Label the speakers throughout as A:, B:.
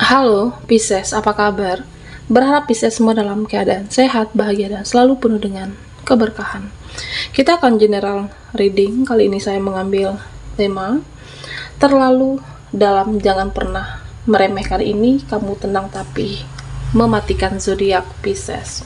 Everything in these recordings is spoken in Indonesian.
A: Halo Pisces, apa kabar? Berharap Pisces semua dalam keadaan sehat, bahagia, dan selalu penuh dengan keberkahan. Kita akan general reading. Kali ini saya mengambil tema terlalu dalam, jangan pernah meremehkan ini, kamu tenang tapi mematikan zodiak Pisces.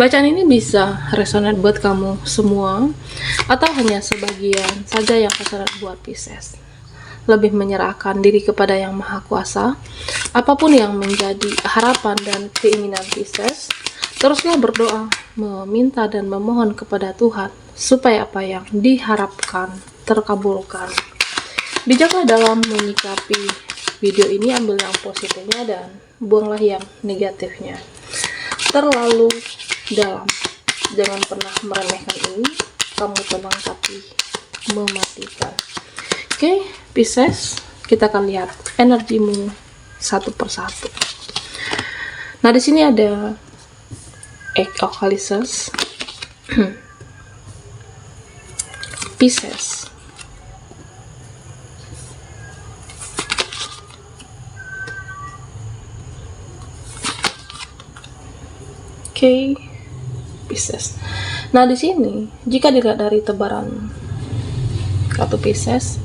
A: Bacaan ini bisa resonate buat kamu semua atau hanya sebagian saja yang resonate buat Pisces. Lebih menyerahkan diri kepada Yang Maha Kuasa. Apapun yang menjadi harapan dan keinginan Pisces, teruslah berdoa, meminta dan memohon kepada Tuhan supaya apa yang diharapkan terkabulkan. Bijaklah dalam menyikapi video ini, ambil yang positifnya dan buanglah yang negatifnya. Terlalu dalam, jangan pernah meremehkan ini, kamu tenang tapi mematikan. Oke, Pisces, kita akan lihat energimu satu persatu. Nah, di sini ada Eight of Chalices, Pisces, oke, Pisces. Nah, di sini jika dilihat dari tebaran kartu Pisces,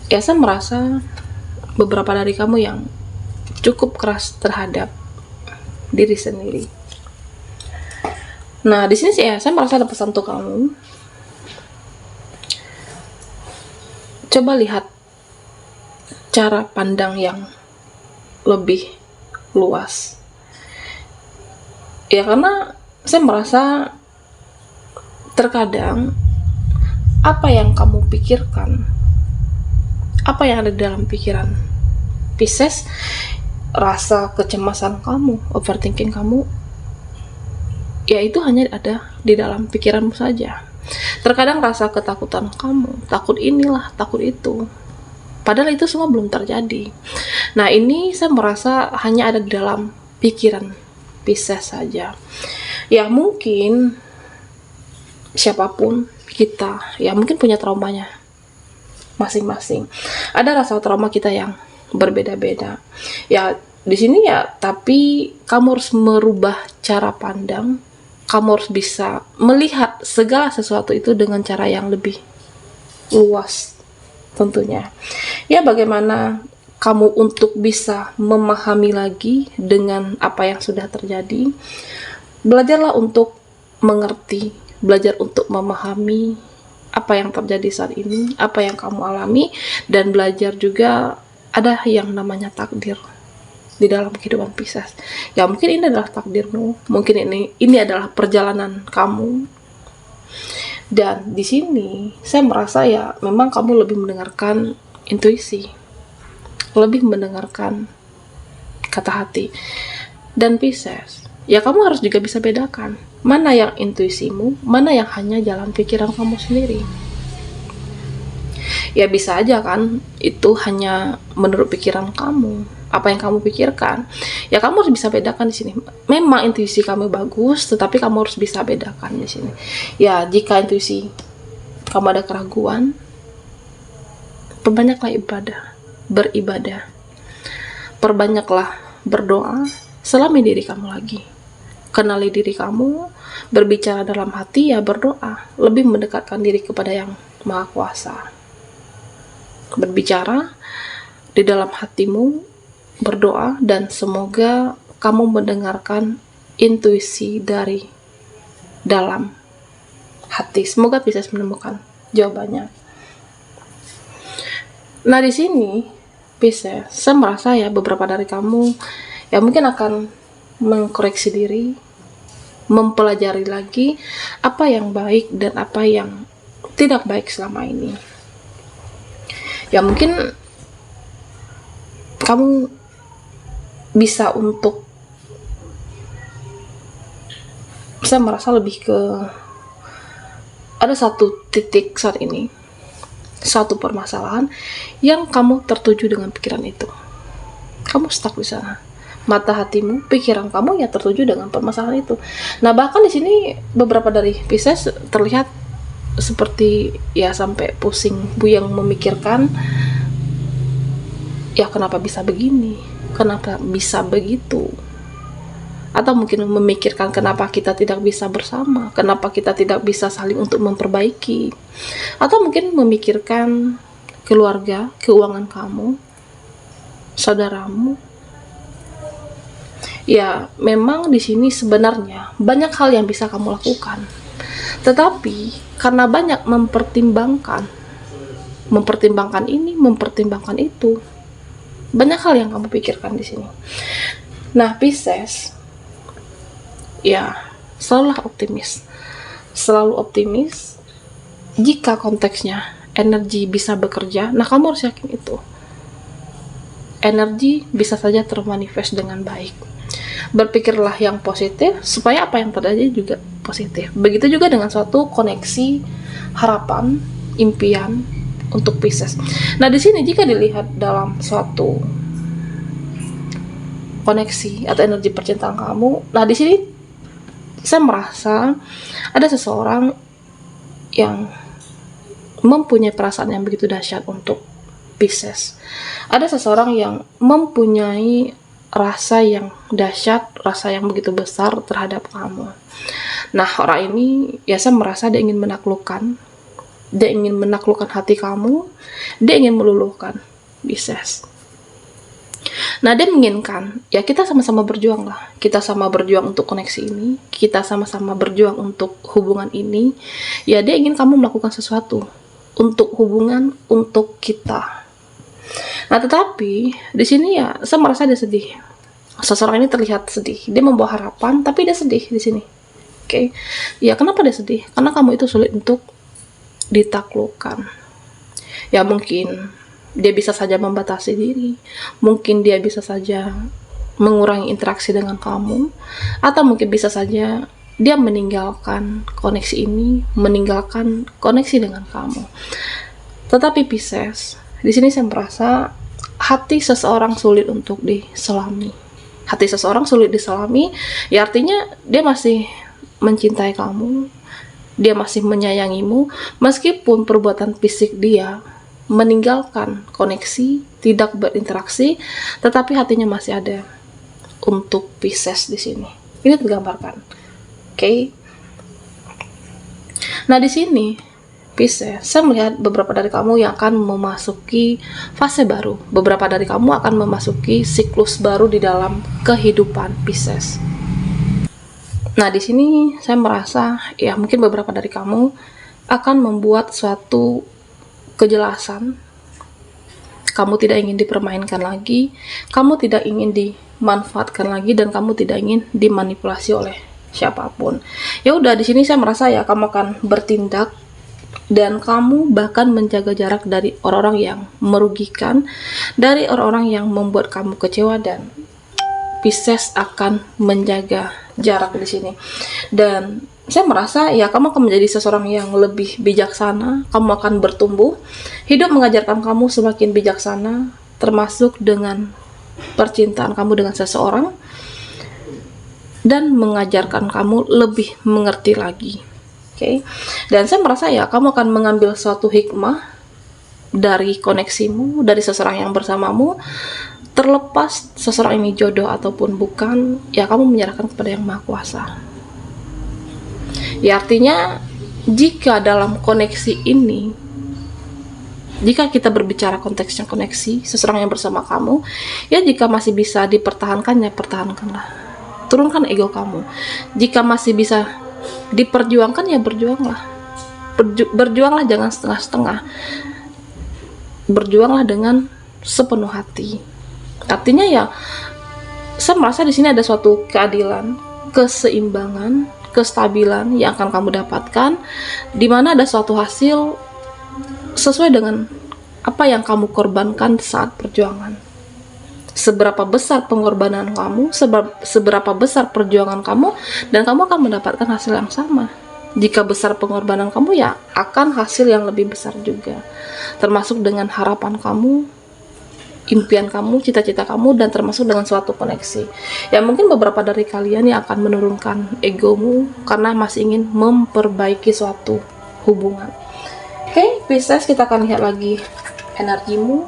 A: ya saya merasa beberapa dari kamu yang cukup keras terhadap diri sendiri. Nah, di sini sih saya merasa ada pesan untuk kamu. Coba lihat cara pandang yang lebih luas. Ya, karena saya merasa terkadang apa yang kamu pikirkan, apa yang ada di dalam pikiran Pisces, rasa kecemasan kamu, overthinking kamu, ya itu hanya ada di dalam pikiranmu saja. Terkadang rasa ketakutan kamu, takut inilah, takut itu, padahal itu semua belum terjadi. Nah, ini saya merasa hanya ada di dalam pikiran Pisces saja. Ya, mungkin siapapun kita, ya mungkin punya traumanya masing-masing. Ada rasa trauma kita yang berbeda-beda. Ya, di sini ya, tapi kamu harus merubah cara pandang. Kamu harus bisa melihat segala sesuatu itu dengan cara yang lebih luas tentunya. Ya, bagaimana kamu untuk bisa memahami lagi dengan apa yang sudah terjadi. Belajarlah untuk mengerti, belajar untuk memahami apa yang terjadi saat ini, apa yang kamu alami, dan belajar juga ada yang namanya takdir di dalam kehidupan Pisces. Ya, mungkin ini adalah takdirmu, mungkin ini adalah perjalanan kamu. Dan di sini saya merasa ya memang kamu lebih mendengarkan intuisi, lebih mendengarkan kata hati. Dan Pisces, ya kamu harus juga bisa bedakan mana yang intuisimu, mana yang hanya jalan pikiran kamu sendiri. Ya bisa aja kan itu hanya menurut pikiran kamu, apa yang kamu pikirkan. Ya kamu harus bisa bedakan di sini. Memang intuisi kamu bagus, tetapi kamu harus bisa bedakan di sini. Ya, jika intuisi kamu ada keraguan, perbanyaklah beribadah. Perbanyaklah berdoa, selami diri kamu lagi. Kenali diri kamu, berbicara dalam hati, ya berdoa, lebih mendekatkan diri kepada Yang Maha Kuasa. Berbicara di dalam hatimu, berdoa, dan semoga kamu mendengarkan intuisi dari dalam hati. Semoga bisa menemukan jawabannya. Nah, di sini Pisces, saya merasa ya beberapa dari kamu ya mungkin akan mengkoreksi diri, mempelajari lagi apa yang baik dan apa yang tidak baik selama ini. Ya mungkin kamu bisa untuk, saya merasa lebih ke ada satu titik saat ini, satu permasalahan yang kamu tertuju dengan pikiran itu. Kamu stuck di sana. Mata hatimu, pikiran kamu ya tertuju dengan permasalahan itu. Nah, bahkan di sini beberapa dari Pisces terlihat seperti ya sampai pusing, buyang memikirkan ya kenapa bisa begini, kenapa bisa begitu, atau mungkin memikirkan kenapa kita tidak bisa bersama, kenapa kita tidak bisa saling untuk memperbaiki, atau mungkin memikirkan keluarga, keuangan kamu, saudaramu. Ya, memang di sini sebenarnya banyak hal yang bisa kamu lakukan, tetapi karena banyak mempertimbangkan ini, mempertimbangkan itu, banyak hal yang kamu pikirkan di sini. Nah, Pisces, ya, selalu optimis. Jika konteksnya energi bisa bekerja, nah kamu harus yakin itu. Energi bisa saja termanifest dengan baik. Berpikirlah yang positif supaya apa yang terjadi juga positif. Begitu juga dengan suatu koneksi harapan, impian untuk Pisces. Nah, di sini jika dilihat dalam suatu koneksi atau energi percintaan kamu, nah di sini saya merasa ada seseorang yang mempunyai perasaan yang begitu dahsyat untuk Pisces. Ada seseorang yang mempunyai rasa yang dahsyat, rasa yang begitu besar terhadap kamu. Nah, orang ini ya saya merasa dia ingin menaklukkan hati kamu, dia ingin meluluhkan Pisces. Nah, dia menginginkan ya kita sama-sama berjuang lah, kita sama berjuang untuk koneksi ini, kita sama-sama berjuang untuk hubungan ini. Ya, dia ingin kamu melakukan sesuatu untuk hubungan, untuk kita. Nah, tetapi di sini ya saya merasa dia sedih. Seseorang ini terlihat sedih, dia membawa harapan tapi dia sedih di sini. Oke. Ya, kenapa dia sedih? Karena kamu itu sulit untuk ditaklukkan. Ya, mungkin dia bisa saja membatasi diri, mungkin dia bisa saja mengurangi interaksi dengan kamu, atau mungkin bisa saja dia meninggalkan koneksi ini, meninggalkan koneksi dengan kamu. Tetapi Pisces, di sini saya merasa hati seseorang sulit untuk diselami. Hati seseorang sulit diselami, ya artinya dia masih mencintai kamu, dia masih menyayangimu, meskipun perbuatan fisik dia meninggalkan koneksi, tidak berinteraksi, tetapi hatinya masih ada untuk Pisces di sini. Ini tergambarkan. Oke. Nah, di sini Pisces, saya melihat beberapa dari kamu yang akan memasuki fase baru. Beberapa dari kamu akan memasuki siklus baru di dalam kehidupan Pisces. Nah, di sini saya merasa ya mungkin beberapa dari kamu akan membuat suatu kejelasan. Kamu tidak ingin dipermainkan lagi, kamu tidak ingin dimanfaatkan lagi, dan kamu tidak ingin dimanipulasi oleh siapapun. Ya udah, di sini saya merasa ya kamu akan bertindak dan kamu bahkan menjaga jarak dari orang-orang yang merugikan, dari orang-orang yang membuat kamu kecewa, dan Pisces akan menjaga jarak di sini. Dan saya merasa ya kamu akan menjadi seseorang yang lebih bijaksana, kamu akan bertumbuh, hidup mengajarkan kamu semakin bijaksana, termasuk dengan percintaan kamu dengan seseorang, dan mengajarkan kamu lebih mengerti lagi. Oke. Dan saya merasa ya kamu akan mengambil suatu hikmah dari koneksimu, dari seseorang yang bersamamu, terlepas seseorang ini jodoh ataupun bukan, ya kamu menyerahkan kepada Yang Maha Kuasa. Ya artinya jika dalam koneksi ini, jika kita berbicara konteksnya koneksi, seseorang yang bersama kamu, ya jika masih bisa dipertahankan, ya pertahankanlah. Turunkan ego kamu. Jika masih bisa diperjuangkan, ya berjuanglah. Berjuanglah, jangan setengah-setengah. Berjuanglah dengan sepenuh hati. Artinya ya, saya merasa di sini ada suatu keadilan, keseimbangan, kestabilan yang akan kamu dapatkan, di mana ada suatu hasil sesuai dengan apa yang kamu korbankan saat perjuangan. Seberapa besar pengorbanan kamu, seberapa besar perjuangan kamu, dan kamu akan mendapatkan hasil yang sama. Jika besar pengorbanan kamu, ya akan hasil yang lebih besar juga, termasuk dengan harapan kamu, impian kamu, cita-cita kamu, dan termasuk dengan suatu koneksi. Ya mungkin beberapa dari kalian yang akan menurunkan egomu karena masih ingin memperbaiki suatu hubungan. Oke, Pisces, kita akan lihat lagi energimu.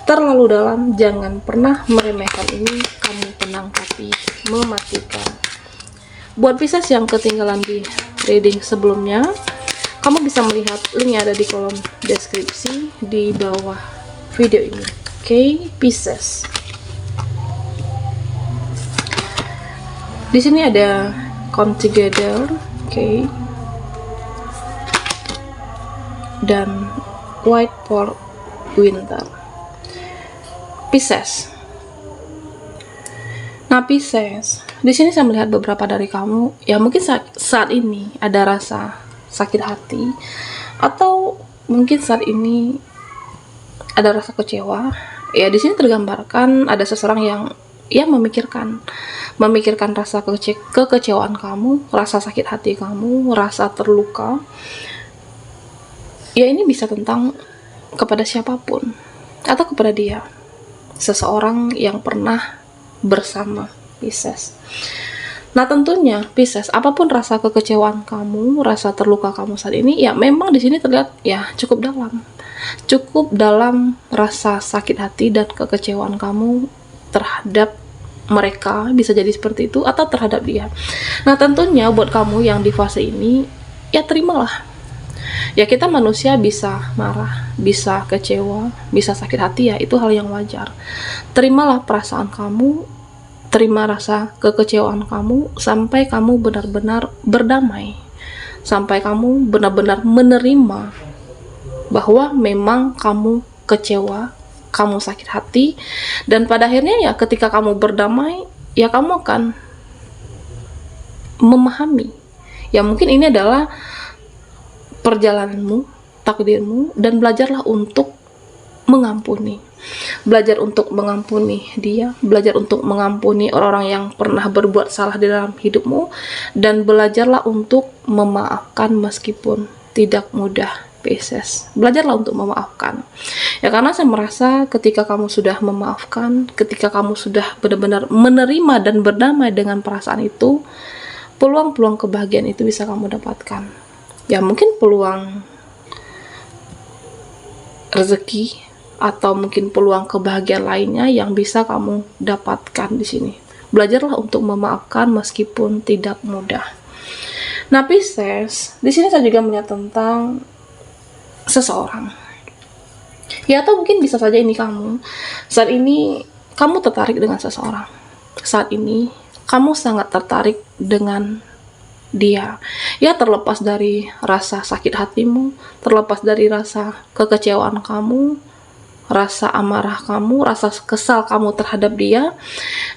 A: terlalu dalam, jangan pernah meremehkan ini. Kamu tenang tapi mematikan. Buat Pisces yang ketinggalan di reading sebelumnya, kamu bisa melihat linknya ada di kolom deskripsi di bawah video ini. Oke, Pisces. Di sini ada come together, oke, dan white for winter. Pisces. Nah, Pisces, di sini saya melihat beberapa dari kamu ya mungkin saat ini ada rasa sakit hati, atau mungkin saat ini ada rasa kecewa. Ya, di sini tergambarkan ada seseorang yang ya memikirkan rasa kekecewaan kamu, rasa sakit hati kamu, rasa terluka. Ya, ini bisa tentang kepada siapapun atau kepada dia, seseorang yang pernah bersama Pisces. Nah, tentunya Pisces, apapun rasa kekecewaan kamu, rasa terluka kamu saat ini, ya memang di sini terlihat ya cukup dalam rasa sakit hati dan kekecewaan kamu terhadap mereka, bisa jadi seperti itu, atau terhadap dia. Nah, tentunya buat kamu yang di fase ini, ya terimalah. Ya, kita manusia bisa marah, bisa kecewa, bisa sakit hati, ya itu hal yang wajar. Terimalah perasaan kamu, terima rasa kekecewaan kamu, sampai kamu benar-benar berdamai, sampai kamu benar-benar menerima bahwa memang kamu kecewa, kamu sakit hati, dan pada akhirnya ya ketika kamu berdamai, ya kamu akan memahami, ya mungkin ini adalah perjalananmu, takdirmu, dan belajarlah untuk mengampuni. Belajar untuk mengampuni dia, belajar untuk mengampuni orang-orang yang pernah berbuat salah di dalam hidupmu, dan belajarlah untuk memaafkan meskipun tidak mudah, Pisces. Belajarlah untuk memaafkan. Ya, karena saya merasa ketika kamu sudah memaafkan, ketika kamu sudah benar-benar menerima dan berdamai dengan perasaan itu, peluang-peluang kebahagiaan itu bisa kamu dapatkan. Ya, mungkin peluang rezeki atau mungkin peluang kebahagiaan lainnya yang bisa kamu dapatkan di sini. Belajarlah untuk memaafkan meskipun tidak mudah. Nah, Pisces, di sini saya juga melihat tentang seseorang. Ya, atau mungkin bisa saja ini kamu. Saat ini kamu tertarik dengan seseorang. Saat ini kamu sangat tertarik dengan dia. Ya, terlepas dari rasa sakit hatimu, terlepas dari rasa kekecewaan kamu, rasa amarah kamu, rasa kesal kamu terhadap dia,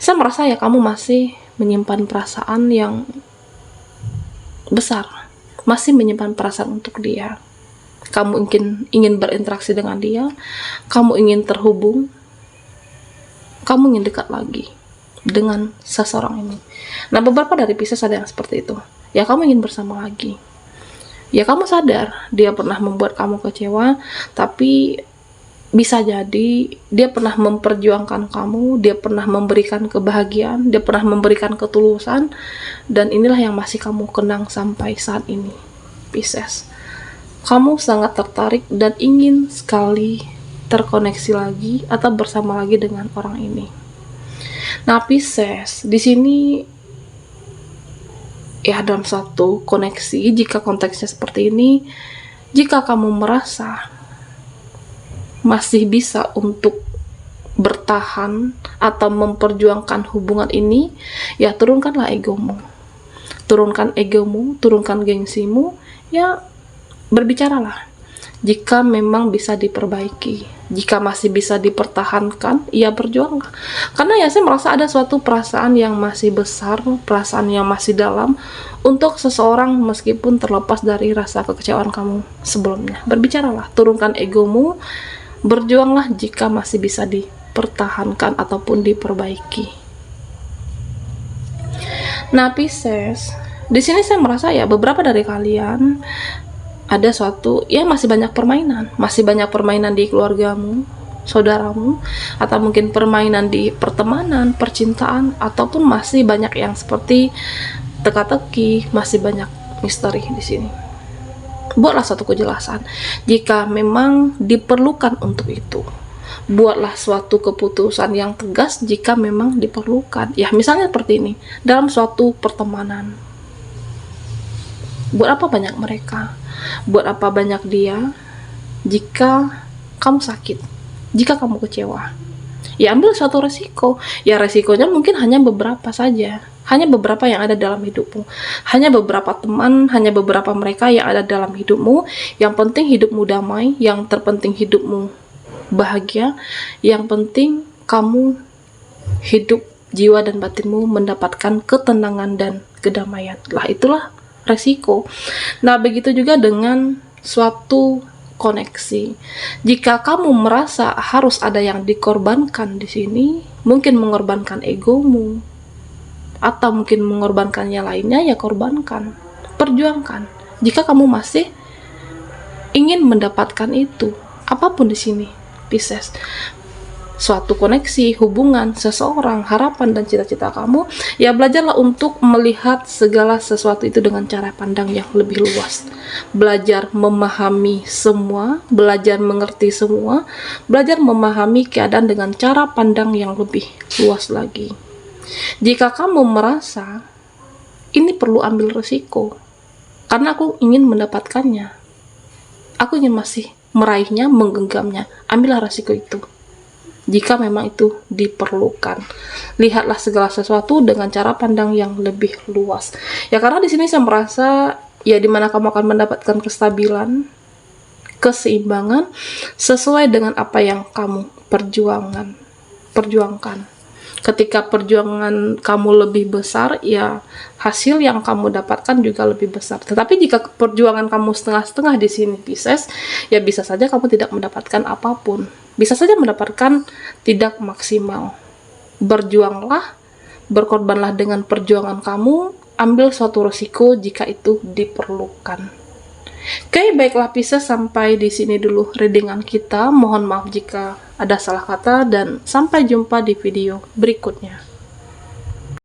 A: saya merasa ya kamu masih menyimpan perasaan yang besar, masih menyimpan perasaan untuk dia. Kamu ingin berinteraksi dengan dia, kamu ingin terhubung, kamu ingin dekat lagi dengan seseorang ini. Nah, beberapa dari Pisces ada yang seperti itu. Ya, kamu ingin bersama lagi. Ya, kamu sadar dia pernah membuat kamu kecewa, tapi bisa jadi dia pernah memperjuangkan kamu, dia pernah memberikan kebahagiaan, dia pernah memberikan ketulusan, dan inilah yang masih kamu kenang sampai saat ini, Pisces. Kamu sangat tertarik dan ingin sekali terkoneksi lagi atau bersama lagi dengan orang ini. Nah, Pisces, di sini ya dalam satu koneksi, jika konteksnya seperti ini, jika kamu merasa masih bisa untuk bertahan atau memperjuangkan hubungan ini, ya turunkanlah egomu. Turunkan gengsimu, ya berbicaralah. Jika memang bisa diperbaiki, jika masih bisa dipertahankan, ya berjuanglah. Karena ya saya merasa ada suatu perasaan yang masih besar, perasaan yang masih dalam untuk seseorang meskipun terlepas dari rasa kekecewaan kamu sebelumnya. Berbicaralah, turunkan egomu, berjuanglah jika masih bisa dipertahankan ataupun diperbaiki. Nah, Pisces, di sini saya merasa ya beberapa dari kalian ada suatu ya masih banyak permainan di keluargamu, saudaramu, atau mungkin permainan di pertemanan, percintaan, ataupun masih banyak yang seperti teka-teki, masih banyak misteri di sini. Buatlah satu kejelasan jika memang diperlukan untuk itu. Buatlah suatu keputusan yang tegas jika memang diperlukan. Ya, misalnya seperti ini, dalam suatu pertemanan. Buat apa banyak mereka? Buat apa banyak dia jika kamu sakit? Jika kamu kecewa? Ya, ambil suatu resiko. Ya, resikonya mungkin hanya beberapa saja. Hanya beberapa yang ada dalam hidupmu. Hanya beberapa teman, hanya beberapa mereka yang ada dalam hidupmu. Yang penting hidupmu damai, yang terpenting hidupmu bahagia, yang penting kamu hidup jiwa dan batinmu mendapatkan ketenangan dan kedamaian. Lah, itulah resiko. Nah, begitu juga dengan suatu koneksi. Jika kamu merasa harus ada yang dikorbankan di sini, mungkin mengorbankan egomu, atau mungkin mengorbankannya lainnya, ya korbankan, perjuangkan. Jika kamu masih ingin mendapatkan itu, apapun di sini, Pisces, suatu koneksi, hubungan, seseorang, harapan dan cita-cita kamu, ya belajarlah untuk melihat segala sesuatu itu dengan cara pandang yang lebih luas. Belajar memahami semua, belajar mengerti semua, belajar memahami keadaan dengan cara pandang yang lebih luas lagi. Jika kamu merasa ini perlu ambil resiko, karena aku ingin mendapatkannya, aku ingin masih meraihnya, menggenggamnya, ambillah resiko itu. Jika memang itu diperlukan, lihatlah segala sesuatu dengan cara pandang yang lebih luas. Ya, karena di sini saya merasa ya dimana kamu akan mendapatkan kestabilan, keseimbangan sesuai dengan apa yang kamu perjuangkan. Ketika perjuangan kamu lebih besar, ya hasil yang kamu dapatkan juga lebih besar. Tetapi jika perjuangan kamu setengah-setengah di sini, Pisces, ya bisa saja kamu tidak mendapatkan apapun. Bisa saja mendapatkan tidak maksimal. Berjuanglah, berkorbanlah dengan perjuangan kamu, ambil suatu resiko jika itu diperlukan. Oke, baiklah Pisces, sampai di sini dulu readingan kita. Mohon maaf jika ada salah kata dan sampai jumpa di video berikutnya.